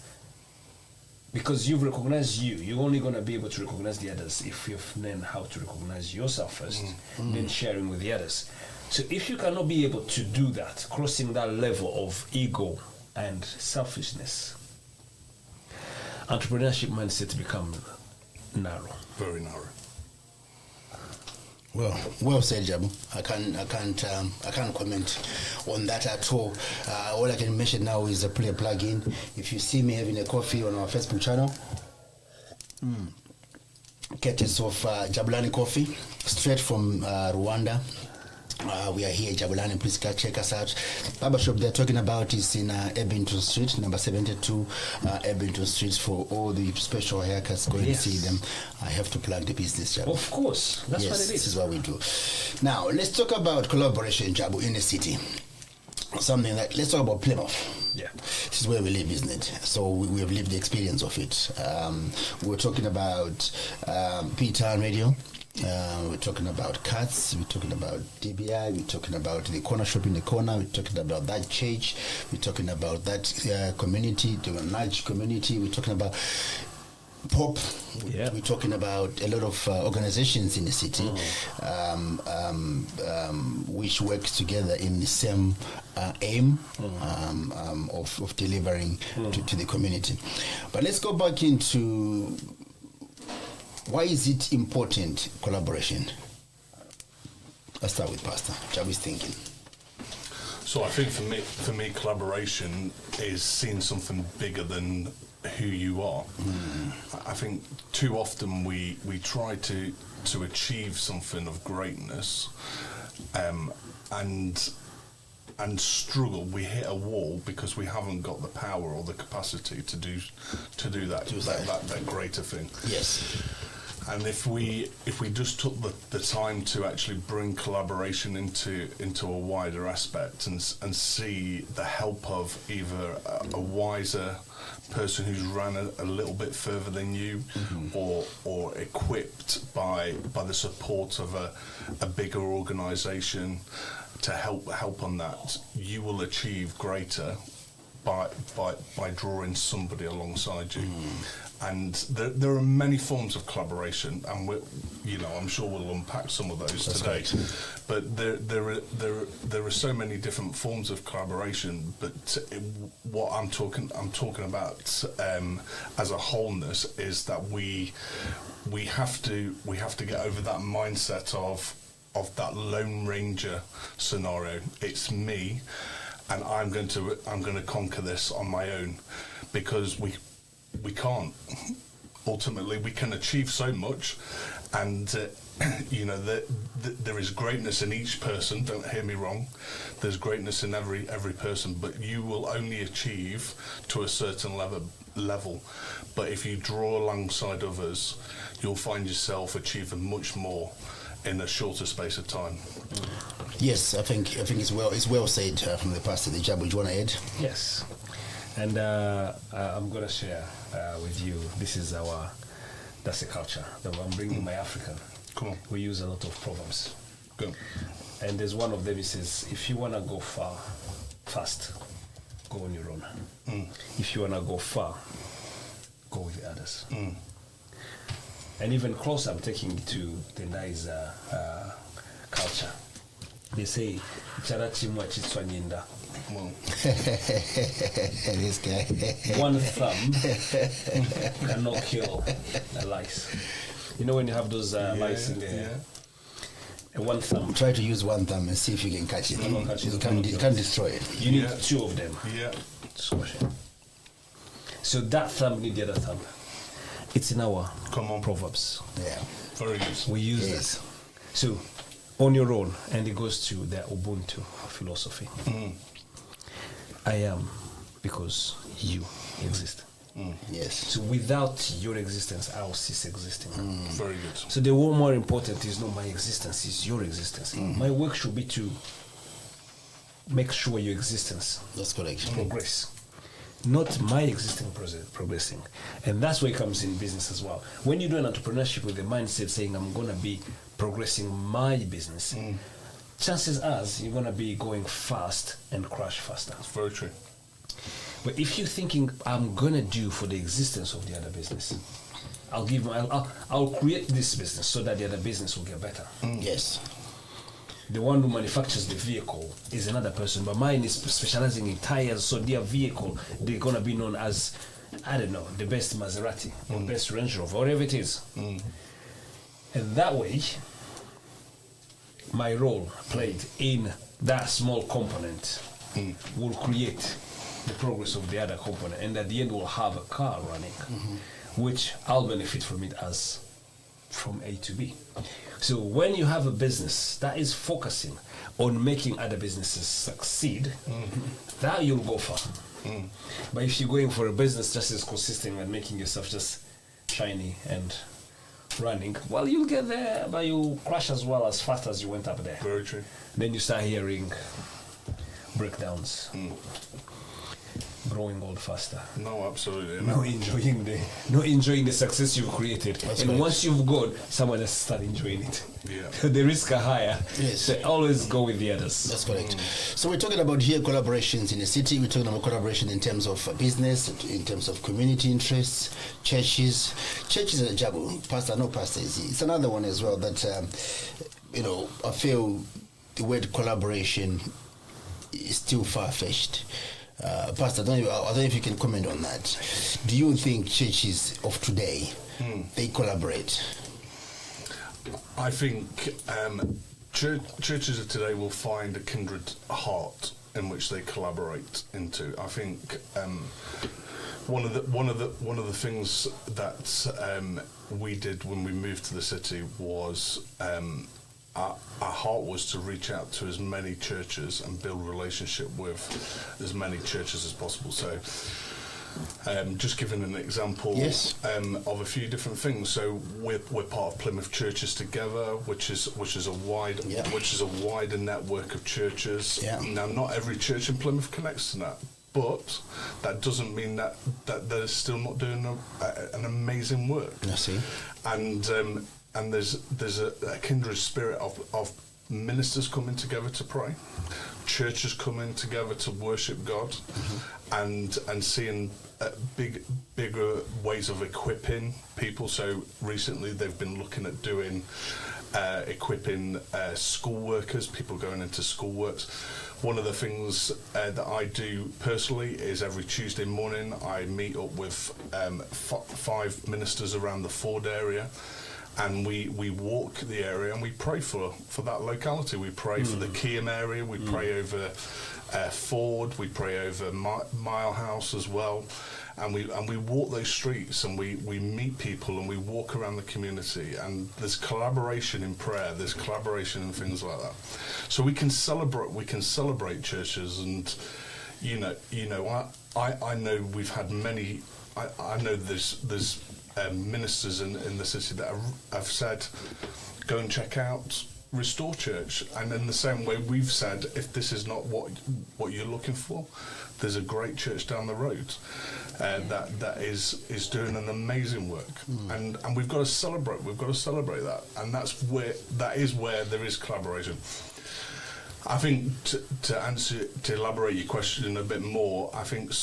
D: Because you've recognized you're only going to be able to recognize the others if you've learned how to recognize yourself first, then sharing with the others. So if you cannot be able to do that, crossing that level of ego and selfishness, entrepreneurship mindset become narrow.
E: Very narrow.
C: Well said, Jabo. I can't comment on that at all. All I can mention now is play a plug-in. If you see me having a coffee on our Facebook channel, courtesy of Jabulani Coffee, straight from Rwanda. We are here, Jabulani. Please check us out. Barbershop they're talking about is in Ebington Street, number 72, Ebington Street. For all the special haircuts, go and see them. I have to plug the business, Jabo.
D: Of course, that's what it is.
C: This is what we do. Now, let's talk about collaboration, Jabo, in the city. Something like, let's talk about Plymouth.
D: Yeah.
C: This is where we live, isn't it? So we have lived the experience of it. We're talking about P-Town Radio. We're talking about Cats. We're talking about DBI. We're talking about the corner shop in the corner. We're talking about that church. We're talking about that community, the large community. We're talking about pop. We're talking about a lot of organizations in the city which work together in the same aim of delivering to the community. But let's go back into why is it important, collaboration? Let's start with Pastor. Javi's thinking.
E: So I think for me, collaboration is seeing something bigger than who you are. I think too often we try to achieve something of greatness, and struggle. We hit a wall because we haven't got the power or the capacity to do that greater thing.
C: Yes.
E: And if we just took the time to actually bring collaboration into a wider aspect and see the help of either a wiser person who's ran a little bit further than you, or equipped by the support of a bigger organisation to help on that, you will achieve greater by drawing somebody alongside you. And there are many forms of collaboration, and I'm sure we'll unpack some of those today.
C: Great.
E: But there are so many different forms of collaboration. But what I'm talking about as a wholeness is that we have to get over that mindset of that Lone Ranger scenario. It's me, and I'm going to conquer this on my own, because we can't. Ultimately, we can achieve so much, and there is greatness in each person. Don't hear me wrong. There's greatness in every person, but you will only achieve to a certain level. But if you draw alongside others, you'll find yourself achieving much more in a shorter space of time.
C: Yes, I think it's well said from the pastor. The Jabo, do you want to add?
D: Yes, and I'm going to share with you. This is that's the culture. I'm bringing my African.
E: Come on.
D: We use a lot of proverbs.
E: Go.
D: And there's one of them. It says, "If you want to go fast, go on your own. If you want to go far, go with the others." And even closer, I'm taking it to Tendai's culture. They say, "Charachi chitswanyinda."
C: This guy.
D: One thumb cannot kill a lice. You know when you have those lice in there? One thumb.
C: Try to use one thumb and see if you can catch it.
D: You
C: can't destroy it.
D: You need two of them.
E: Yeah.
D: Squash it. So that thumb need the other thumb. It's in our proverbs.
C: Yeah.
E: Very good.
D: We use this. So, on your own, and it goes to the Ubuntu philosophy. I am because you exist.
C: Yes.
D: So without your existence, I will cease existing.
E: Very good.
D: So the one more important is not my existence, is your existence. My work should be to make sure your existence
C: That's correct.
D: progress. Not my existing progressing. And that's where it comes in business as well. When you do an entrepreneurship with the mindset saying, I'm going to be progressing my business, chances are you're going to be going fast and crash faster.
E: That's very true.
D: But if you're thinking, I'm going to do for the existence of the other business, I'll create this business so that the other business will get better.
C: Yes.
D: The one who manufactures the vehicle is another person, but mine is specializing in tires, so their vehicle, they're going to be known as, I don't know, the best Maserati or best Range Rover, whatever it is. And that way, my role played in that small component will create the progress of the other component, and at the end we'll have a car running, which I'll benefit from it as from A to B. So when you have a business that is focusing on making other businesses succeed, that you'll go far. But if you're going for a business just as consistent and making yourself just shiny and running, well, you'll get there, but you'll crash as well as fast as you went up there.
E: Very true.
D: Then you start hearing breakdowns, growing old faster.
E: No, absolutely.
D: Not enjoying the success you've created. And
C: correct.
D: once you've gone, someone else start enjoying it.
E: Yeah.
D: The risks are higher.
C: Yes.
D: So always go with the others.
C: That's correct. So we're talking about here collaborations in the city. We're talking about collaboration in terms of business, in terms of community interests, churches. Churches and Jabo, pastor, no pastor. It's another one as well that, I feel the word collaboration is still far-fetched. Pastor, I don't know if you can comment on that. Do you think churches of today, they collaborate?
E: I think churches of today will find a kindred heart in which they collaborate into. I think one of the things that we did when we moved to the city was our heart was to reach out to as many churches and build relationship with as many churches as possible. So just giving an example of a few different things. So we're part of Plymouth Churches Together, which is a wider network of churches.
C: Yeah.
E: Now, not every church in Plymouth connects to that, but that doesn't mean that they're still not doing an amazing work.
C: I see.
E: And there's a kindred spirit of ministers coming together to pray, churches coming together to worship God, and seeing bigger ways of equipping people. So recently they've been looking at doing equipping school workers, people going into school works. One of the things that I do personally is every Tuesday morning I meet up with 5 ministers around the Ford area. And we walk the area and we pray for that locality. We pray for the Kiam area. We pray over Ford. We pray over Mile House as well. And we walk those streets and we meet people and we walk around the community. And there's collaboration in prayer. There's collaboration in things like that. So we can celebrate churches. And I know we've had many. I know there's ministers in the city that have said, go and check out Restore Church, and in the same way we've said, if this is not what you're looking for, there's a great church down the road that is doing an amazing work, and we've got to celebrate that, and that is where there is collaboration. I think to elaborate your question a bit more, I think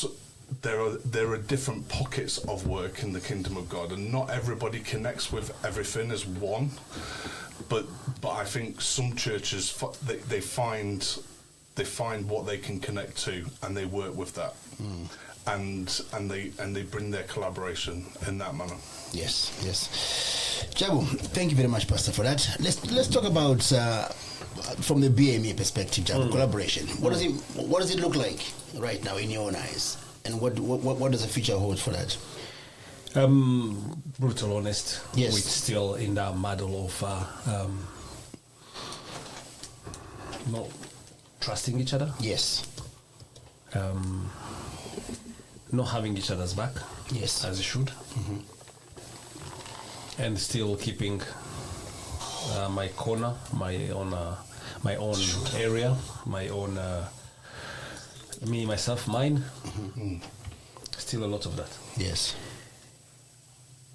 E: there are different pockets of work in the kingdom of God, and not everybody connects with everything as one. But I think some churches they find what they can connect to, and they work with that, and they bring their collaboration in that manner.
C: Yes. Jabo, thank you very much, Pastor, for that. Let's talk about from the BME perspective, Jabo, collaboration. What does it look like right now in your own eyes? And what does the future hold for that?
D: Brutal honest.
C: Yes.
D: We're still in that muddle of not trusting each other.
C: Yes.
D: Not having each other's back.
C: Yes.
D: As it should. And still keeping my corner, my own area, my own me, myself, mine. Still a lot of that.
C: Yes.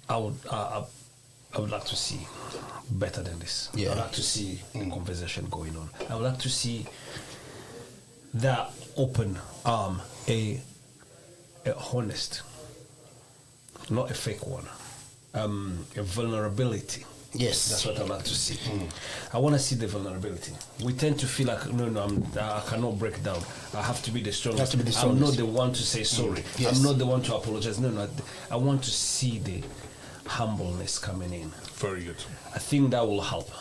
D: I would like to see better than this.
C: Yeah.
D: I would like to see a conversation going on. I would like to see that open arm, a honest, not a fake one, a vulnerability.
C: Yes.
D: That's what I like to see. I want to see the vulnerability. We tend to feel like, I cannot break down. I have to be the strongest. I'm not the one to say sorry.
C: Yes.
D: I'm not the one to apologize. No. I want to see the humbleness coming in.
E: Very good.
D: I think that will help.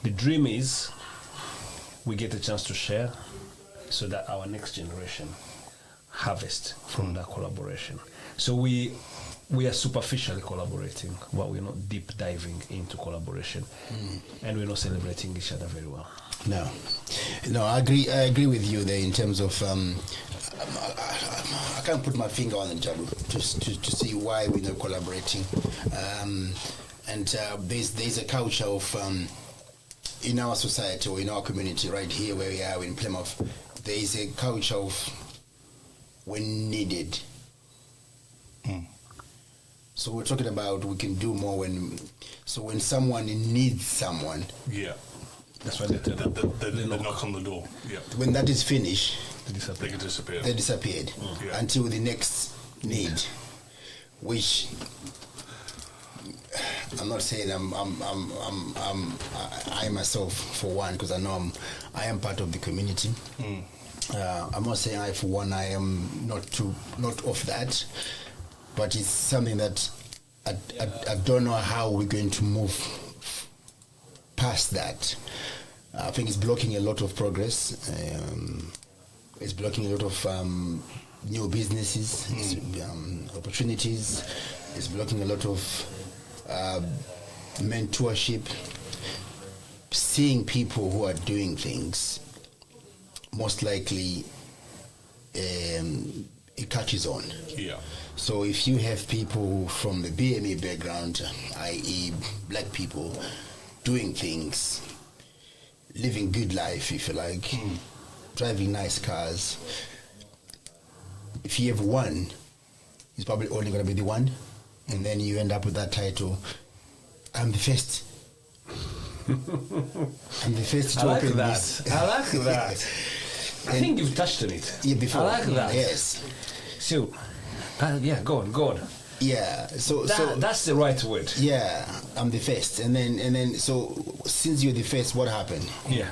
D: The dream is we get a chance to share so that our next generation harvest from that collaboration. So we we are superficially collaborating, but we're not deep diving into collaboration, and we're not celebrating each other very well.
C: No, I agree with you there in terms of I can't put my finger on it, Jabo, to see why we're not collaborating, and there's a culture of in our society or in our community right here where we are in Plymouth, there is a culture of when needed. So we're talking about we can do more when someone needs someone.
E: Yeah.
D: That's why they
E: knock on the door. Yeah.
C: When that is finished,
E: they can disappear.
C: They disappeared
E: Yeah.
C: until the next need, which I'm not saying I myself for one, because I know I am part of the community. I'm not saying I for one I am not of that, but it's something that I don't know how we're going to move past that. I think it's blocking a lot of progress. It's blocking a lot of new businesses, opportunities. It's blocking a lot of mentorship. Seeing people who are doing things, most likely it catches on.
E: Yeah.
C: So if you have people from the BME background, i.e. black people, doing things, living good life, if you like, driving nice cars, if you have one, it's probably only going to be the one, and then you end up with that title, I'm the first. I'm the first to open this.
D: I like that. I think you've touched on it.
C: Yeah, before.
D: I like that.
C: Yes.
D: So, yeah, go on.
C: Yeah, so
D: that's the right word.
C: Yeah, I'm the first, and then so since you're the first, what happened?
D: Yeah.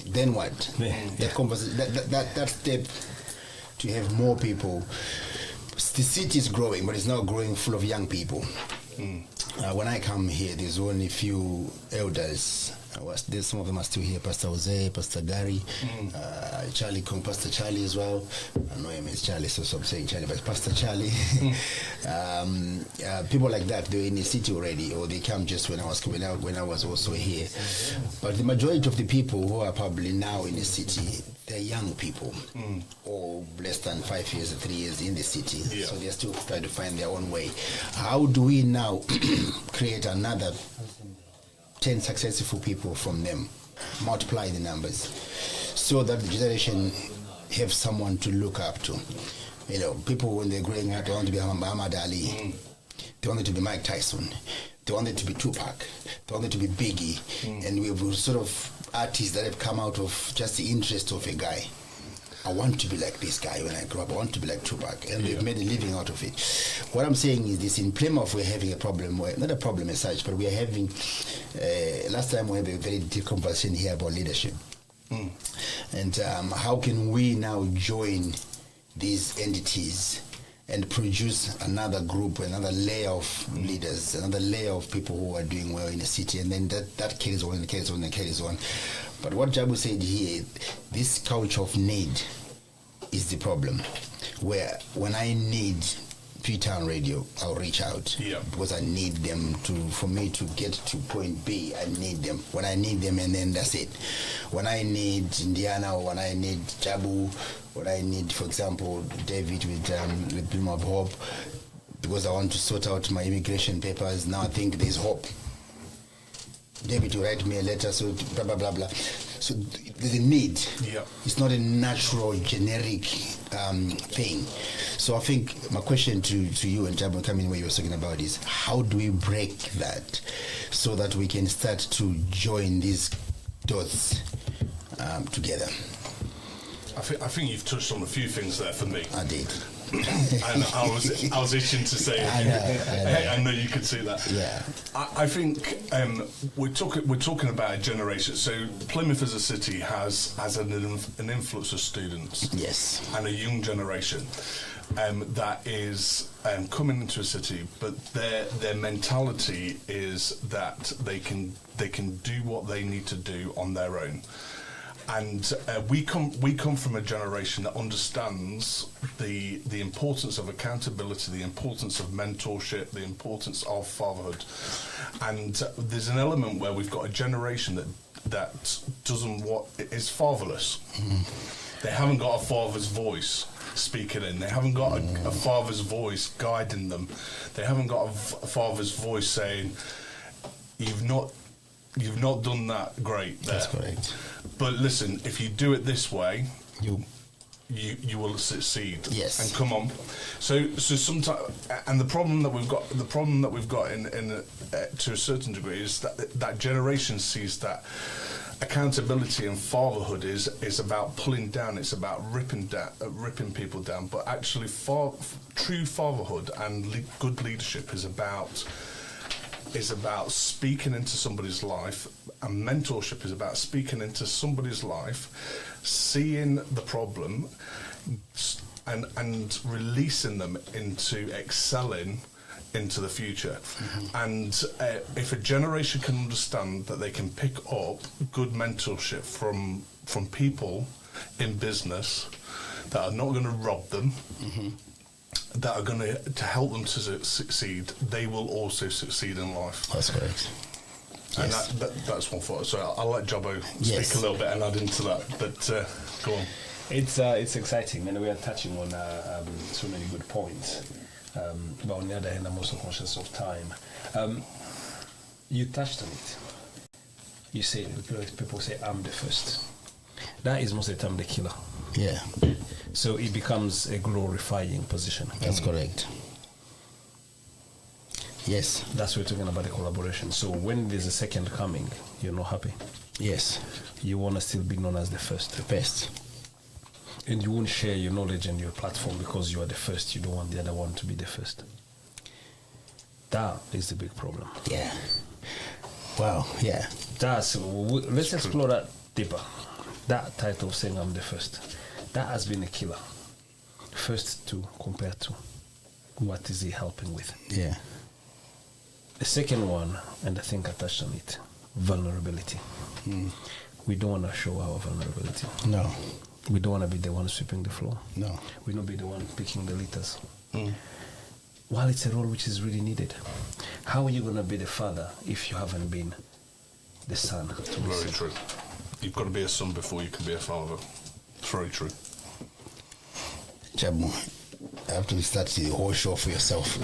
C: Then what?
D: Yeah.
C: That conversation, that step to have more people. The city is growing, but it's not growing full of young people. When I come here, there's only a few elders. There's some of them are still here. Pastor Jose, Pastor Gary, Charlie, Pastor Charlie as well. I know him as Charlie, so I'm saying Charlie, but Pastor Charlie. People like that, they're in the city already, or they come just when I was also here. But the majority of the people who are probably now in the city, they're young people, or less than 5 years or 3 years in the city.
E: Yeah.
C: So they're still trying to find their own way. How do we now create another 10 successful people from them, multiply the numbers, so that the generation have someone to look up to? You know, people when they're growing up, they want to be Muhammad Ali, they wanted to be Mike Tyson, they wanted to be Tupac, they wanted to be Biggie, and we were sort of artists that have come out of just the interest of a guy. I want to be like this guy when I grow up. I want to be like Tupac. And they've made a living out of it. What I'm saying is this, in Plymouth we're having a problem, not a problem as such, but we are having, last time we had a very deep conversation here about leadership. And how can we now join these entities and produce another group, another layer of leaders, another layer of people who are doing well in the city, and then that carries on and carries on and carries on. But what Jabo said here, this culture of need is the problem. Where when I need P-Town Radio, I'll reach out because I need them for me to get to point B. I need them. When I need them, and then that's it. When I need Indiana, or when I need Jabo, when I need, for example, David with Bloom of Hope, because I want to sort out my immigration papers. Now I think there's hope. David will write me a letter, so blah blah blah blah. So there's a need.
E: Yeah.
C: It's not a natural, generic thing. So I think my question to you and Jabo coming where you were talking about is how do we break that so that we can start to join these dots together?
E: I think you've touched on a few things there for me.
C: I did.
E: And I was itching to say it. I know you could see that.
C: Yeah.
E: I think we're talking about a generation. So Plymouth as a city has an influx of students.
C: Yes.
E: And a young generation that is coming into a city, but their mentality is that they can do what they need to do on their own. And we come from a generation that understands the importance of accountability, the importance of mentorship, the importance of fatherhood. And there's an element where we've got a generation that is fatherless. They haven't got a father's voice speaking in. They haven't got a father's voice guiding them. They haven't got a father's voice saying, you've not done that great there.
C: That's correct.
E: But listen, if you do it this way,
C: You
E: you will succeed.
C: Yes.
E: And come on. So sometimes, and the problem that we've got in to a certain degree is that generation sees that accountability and fatherhood is about pulling down. It's about ripping people down. But actually, true fatherhood and good leadership is about speaking into somebody's life, and mentorship is about speaking into somebody's life, seeing the problem, and releasing them into excelling into the future. And if a generation can understand that they can pick up good mentorship from people in business that are not going to rob them, that are going to help them to succeed, they will also succeed in life.
C: That's correct.
E: And
C: Yes.
E: that's one thought. So I'll let Jabo
C: Yes.
E: speak a little bit and add into that. But go on.
D: It's exciting, and we are touching on so many good points. But on the other hand, I'm also conscious of time. You touched on it. You say, people say, I'm the first. That is most of the time the killer.
C: Yeah,
D: So it becomes a glorifying position.
C: that's correct. Yes,
D: That's what we're talking about, the collaboration. So when there's a second coming, you're not happy.
C: yes,
D: You want to still be known as the first.
C: the best.
D: And you won't share your knowledge and your platform because you are the first. You don't want the other one to be the first. That is the big problem.
C: Yeah. Wow. Yeah.
D: Let's explore that deeper. That title of saying I'm the first, that has been a killer. First to compare to, what is he helping with?
C: Yeah.
D: The second one, and I think I touched on it, vulnerability. We don't want to show our vulnerability.
C: No.
D: We don't want to be the one sweeping the floor.
C: No.
D: We don't be the one picking the litters. While it's a role which is really needed. How are you going to be the father if you haven't been the son?
E: Very true. You've got to be a son before you can be a father. It's very true.
C: Jabo, I have to start the whole show for yourself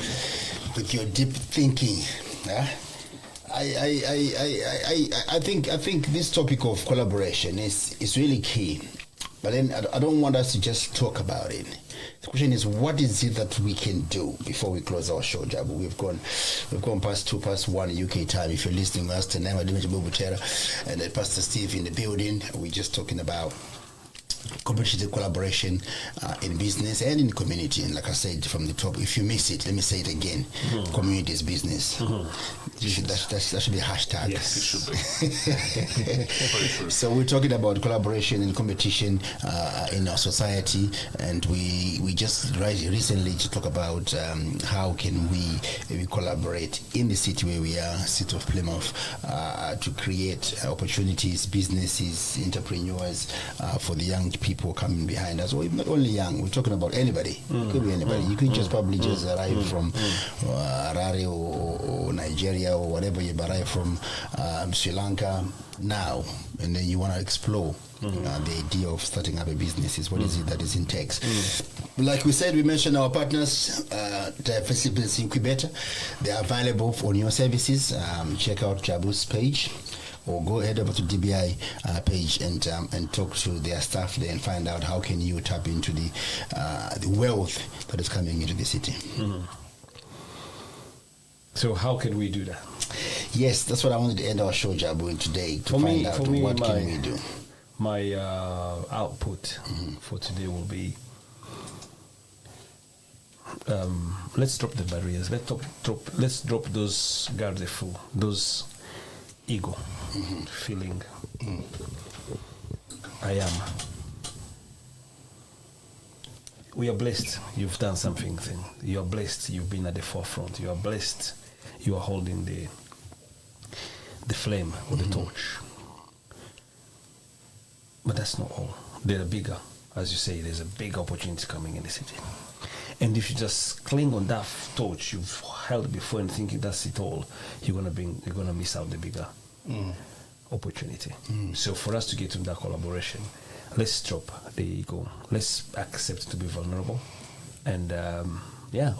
C: with your deep thinking. I think this topic of collaboration is really key. But then I don't want us to just talk about it. The question is, what is it that we can do before we close our show, Jabo? We've gone past 1 UK time. If you're listening to us tonight, Madume, Jabo, Butera, and Pastor Steve in the building. We're just talking about competitive collaboration in business and in community. And like I said from the top, if you miss it, let me say it again: community is business. That should be a hashtag.
D: Yes,
E: It should be. Very true.
C: So we're talking about collaboration and competition in our society, and we just recently to talk about how can we collaborate in the city where we are, city of Plymouth, to create opportunities, businesses, entrepreneurs for the young people coming behind us. Or not only young, we're talking about anybody. It could be anybody. You could just probably just arrive from Harare or Nigeria or whatever you arrive from, Sri Lanka now, and then you want to explore the idea of starting up a business. Is what is it that is in text? Like we said, we mentioned our partners, Diversity Incubator. They are available for new services. Check out Jabo's page, or go head over to DBI page and talk to their staff there and find out how can you tap into the wealth that is coming into the city.
D: So how can we do that?
C: Yes, that's what I wanted to end our show, Jabo, today, to find out what can we do.
D: My output for today will be, let's drop the barriers. Let's drop those garde-fou, those ego feeling. I am. We are blessed. You've done something. You are blessed. You've been at the forefront. You are blessed. You are holding the flame or the torch. But that's not all. They're bigger. As you say, there's a big opportunity coming in the city. And if you just cling on that torch you've held before and thinking that's it all, you're gonna miss out the bigger opportunity. So for us to get to that collaboration, let's drop the ego. Let's accept to be vulnerable, and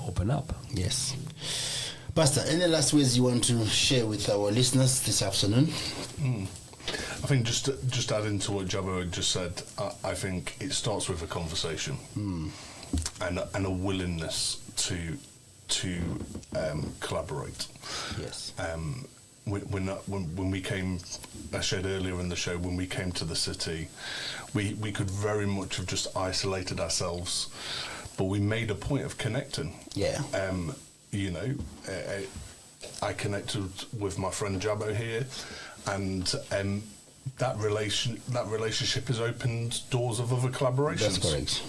D: open up.
C: Yes. Pastor, any last words you want to share with our listeners this afternoon?
E: I think just adding to what Jabo had just said, I think it starts with a conversation and a willingness to collaborate.
C: Yes.
E: When we came, I shared earlier in the show, when we came to the city, we could very much have just isolated ourselves, but we made a point of connecting.
C: Yeah.
E: I connected with my friend Jabo here, and that relationship has opened doors of other collaborations.
C: That's correct.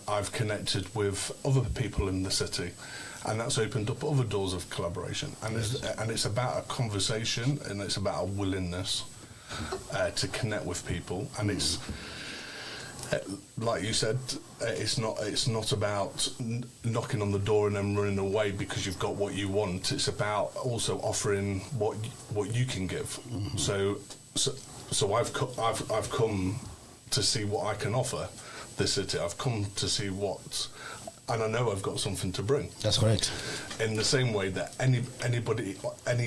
E: I've connected with other people in the city, and that's opened up other doors of collaboration. And it's about a conversation, and it's about a willingness to connect with people. And it's like you said, it's not about knocking on the door and then running away because you've got what you want. It's about also offering what you can give. So I've come to see what I can offer the city. I've come to see and I know I've got something to bring.
C: That's correct. In
E: the same way that any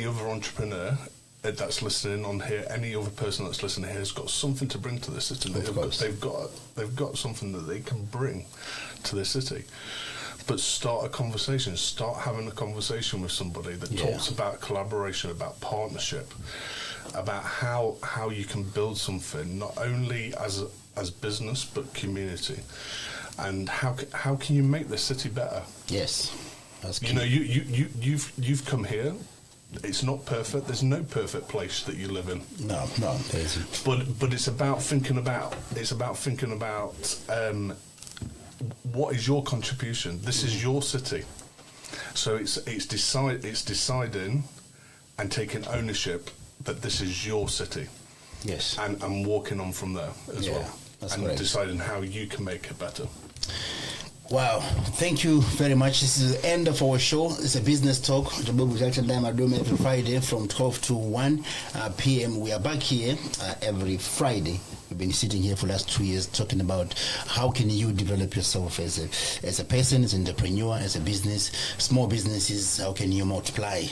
E: other entrepreneur that's listening on here, any other person that's listening here has got something to bring to the city. They've got something that they can bring to the city. But start a conversation. Start having a conversation with somebody that talks about collaboration, about partnership, about how you can build something not only as business but community, and how can you make the city better?
C: Yes, that's key.
E: You've come here. It's not perfect. There's no perfect place that you live in.
C: No, there isn't.
E: But it's about thinking about. What is your contribution? This is your city. So it's deciding and taking ownership that this is your city.
C: Yes.
E: And walking on from there as well.
C: That's
E: and
C: correct.
E: Deciding how you can make it better.
C: Wow, thank you very much. This is the end of our show. It's a business talk. Jabo with Tendai Madume every Friday from 12 to 1 p.m. We are back here every Friday. We've been sitting here for the last 2 years talking about how can you develop yourself as a person, as an entrepreneur, as a business, small businesses, how can you multiply.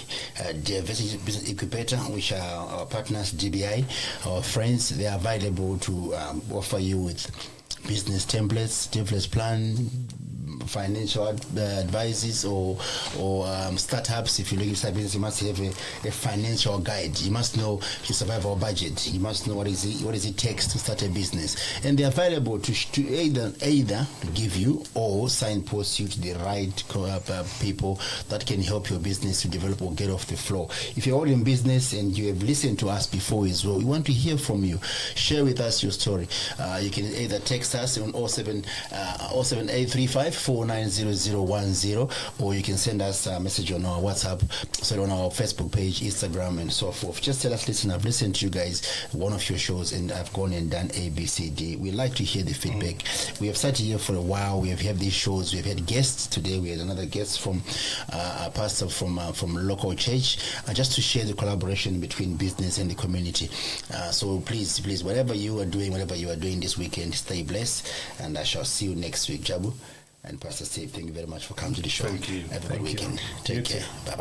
C: Diversity Business Incubator, which are our partners, GBI, our friends, they are available to offer you with business templates plan, financial advices or startups. If you're looking to start business, you must have a financial guide. You must know your survival budget. You must know what is it takes to start a business. And they're available to either give you or signpost you to the right people that can help your business to develop or get off the floor. If you're already in business and you have listened to us before as well, we want to hear from you. Share with us your story. You can either text us on 07835 490010, or you can send us a message on our WhatsApp, on our Facebook page, Instagram, and so forth. Just tell us, listen, I've listened to you guys, one of your shows, and I've gone and done A, B, C, D. We like to hear the feedback. We have started here for a while. We have had these shows. We've had guests today. We had another guest from a pastor from local church, just to share the collaboration between business and the community. So please, whatever you are doing this weekend, stay blessed, and I shall see you next week. Jabo and Pastor Steve, thank you very much for coming to the show.
E: Thank you.
C: Have a good weekend. Take care. Bye-bye.